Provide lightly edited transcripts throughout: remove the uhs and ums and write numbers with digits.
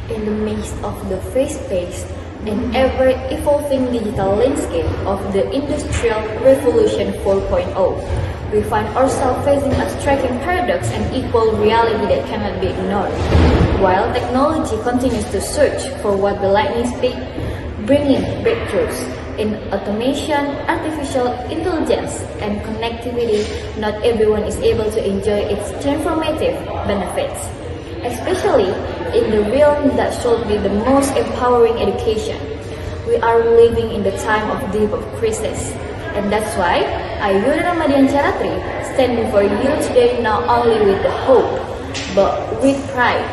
In the midst of the fast-paced and ever-evolving digital landscape of the Industrial Revolution 4.0, we find ourselves facing a striking paradox and equal reality that cannot be ignored. While technology continues to search for what the lightning speed, bringing breakthroughs in automation, artificial intelligence, and connectivity, not everyone is able to enjoy its transformative benefits, especially in the realm that should be the most empowering education. We are living in the time of deep crisis, and that's why Ayu Ramadian Charatri stand before you today not only with the hope, but with pride,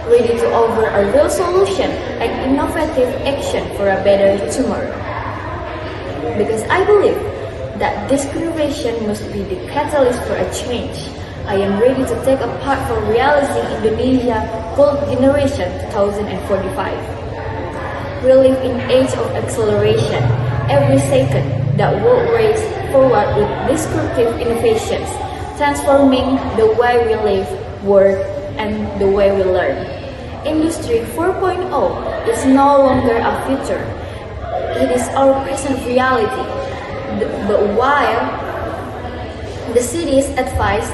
ready to offer a real solution and innovative action for a better tomorrow. Because I believe that this generation must be the catalyst for a change. I am ready to take a part for realizing Indonesia Gold Generation 2045. We live in age of acceleration. Every second that will race forward with disruptive innovations, transforming the way we live, work, and the way we learn. Industry 4.0 is no longer a future. It is our present reality. But while the city's advice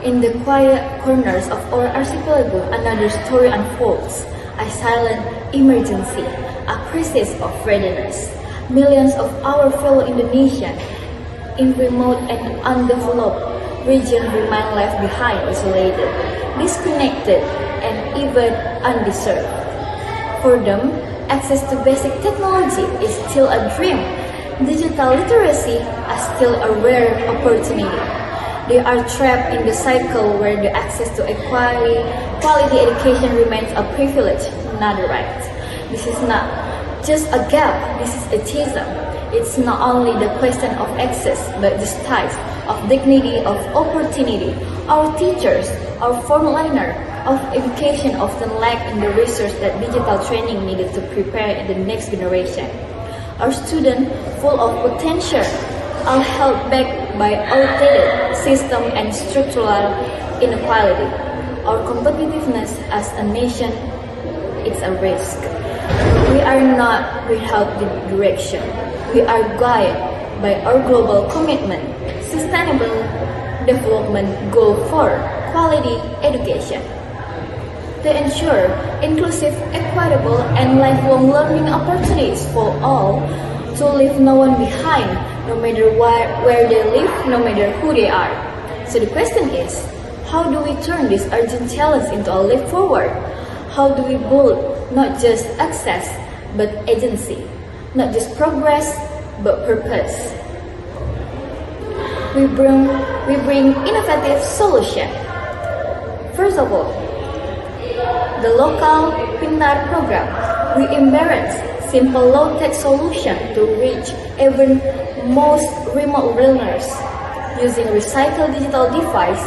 in the quiet corners of our archipelago, another story unfolds, a silent emergency, a crisis of readiness. Millions of our fellow Indonesians in remote and undeveloped regions remain left behind, isolated, disconnected, and even undeserved. For them, access to basic technology is still a dream. Digital literacy is still a rare opportunity. They are trapped in the cycle where the access to quality education remains a privilege, not a right. This is not just a gap, this is a chasm. It's not only the question of access, but the type of dignity, of opportunity. Our teachers, our frontliner of education often lack in the resource that digital training needed to prepare the next generation. Our students, full of potential, are held back by outdated system and structural inequality. Our competitiveness as a nation is a risk. We are not without the direction. We are guided by our global commitment, sustainable development goal for quality education. To ensure inclusive, equitable, and lifelong learning opportunities for all, to leave no one behind, no matter where they live, no matter who they are. So the question is, how do we turn this urgent challenge into a leap forward? How do we build not just access, but agency? Not just progress, but purpose. We bring innovative solution. First of all, the local Pintar program. We embrace simple low-tech solution to reach even most remote learners using recycled digital device,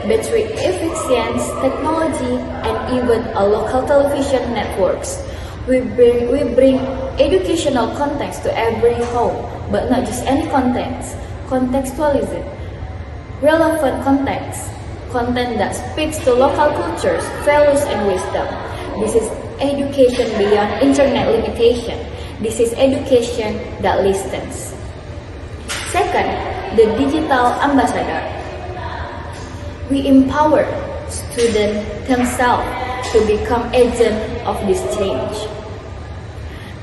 battery efficient technology, and even a local television networks. We bring educational context to every home, but not just any context. Contextualize it. Relevant context. Content that speaks to local cultures, values, and wisdom. This is education beyond internet limitation. This is education that listens. Second, the digital ambassador. We empower students themselves to become agents of this change.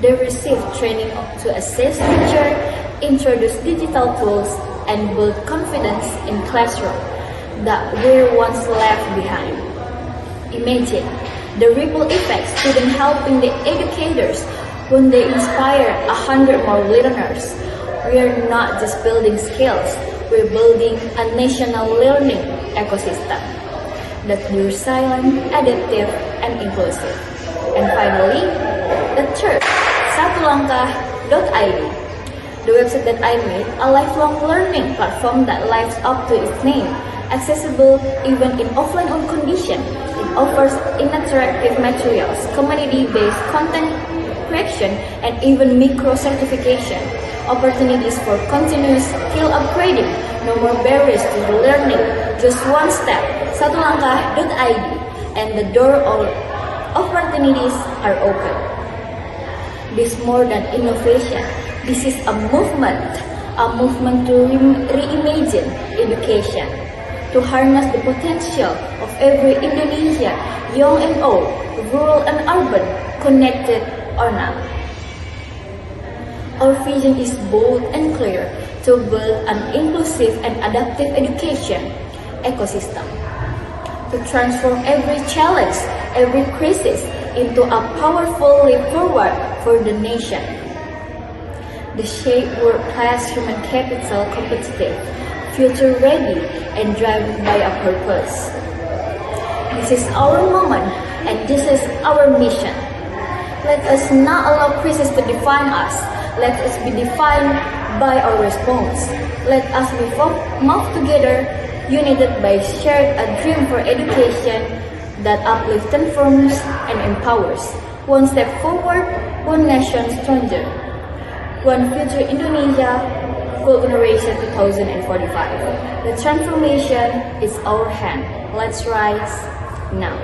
They receive training to assess features, introduce digital tools, and build confidence in classroom that were once left behind. Imagine the ripple effect students helping the educators when they inspire 100 more learners. We are not just building skills, we're building a national learning ecosystem that's resilient, adaptive, and inclusive. And finally, the third, satulangkah.id. The website that I made, a lifelong learning platform that lives up to its name, accessible even in offline condition. It offers interactive materials, community-based content creation, and even micro-certification. Opportunities for continuous skill upgrading, no more barriers to the learning, just one step, satulangkah.id, and the door of opportunities are open. This more than innovation. This is a movement to reimagine education, to harness the potential of every Indonesian, young and old, rural and urban, connected or not. Our vision is bold and clear to build an inclusive and adaptive education ecosystem, to transform every challenge, every crisis into a powerful leap forward for the nation. The shape world-class human capital competitive, future-ready, and driven by a purpose. This is our moment, and this is our mission. Let us not allow crisis to define us. Let us be defined by our response. Let us move together, united by shared a dream for education that uplifts, transforms, and empowers. One step forward, one nation stronger. One future Indonesia, Full Generation 2045. The transformation is our hand. Let's rise now.